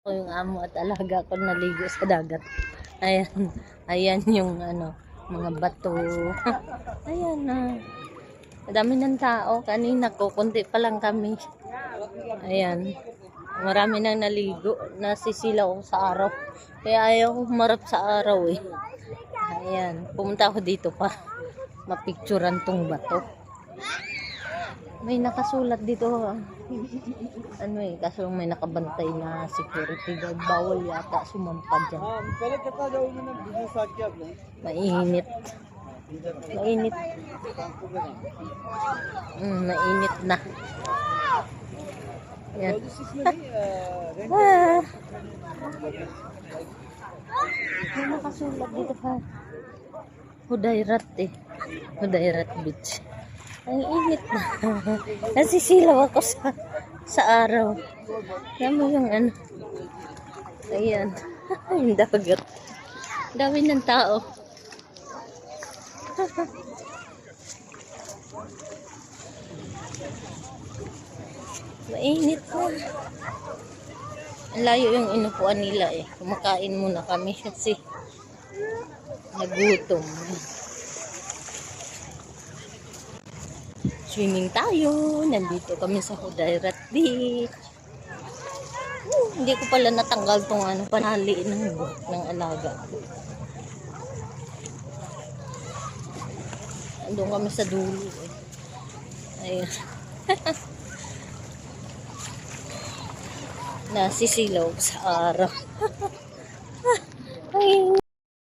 Ako yung amo at alaga ko naligo sa dagat. Ayan. Ayan yung ano, mga bato. Ayan na. Madami ng tao. Kanina ko, kunti pa lang kami. Ayan. Marami nang naligo. Nasisilaw ako sa araw. Kaya ayaw ko humarap sa araw eh. Ayan. Pumunta ako dito pa. Mapicturan tong bato. May nakasulat dito. Ano eh, kaso may nakabantay na security guard. Bawal yata sumampad dyan. Mainit. Mainit. Mainit na. Yan. May nakasulat dito pa. Hudayrat eh. Hudayrat Beach. Ang init na. Nasisilaw ako sa araw. Alam mo yung ano. Ayan. Yung dagat. Dami ng tao. Mainit na. Ang layo yung inupuan nila eh. Kumakain muna kami kasi nagutom. Swimming tayo. Nandito kami sa Hudayrat Beach. Hindi ko pala natanggal tong ano, panali ng buhok ng alaga. Andun kami sa dulo eh. Ayan. Nasisilaw sa araw.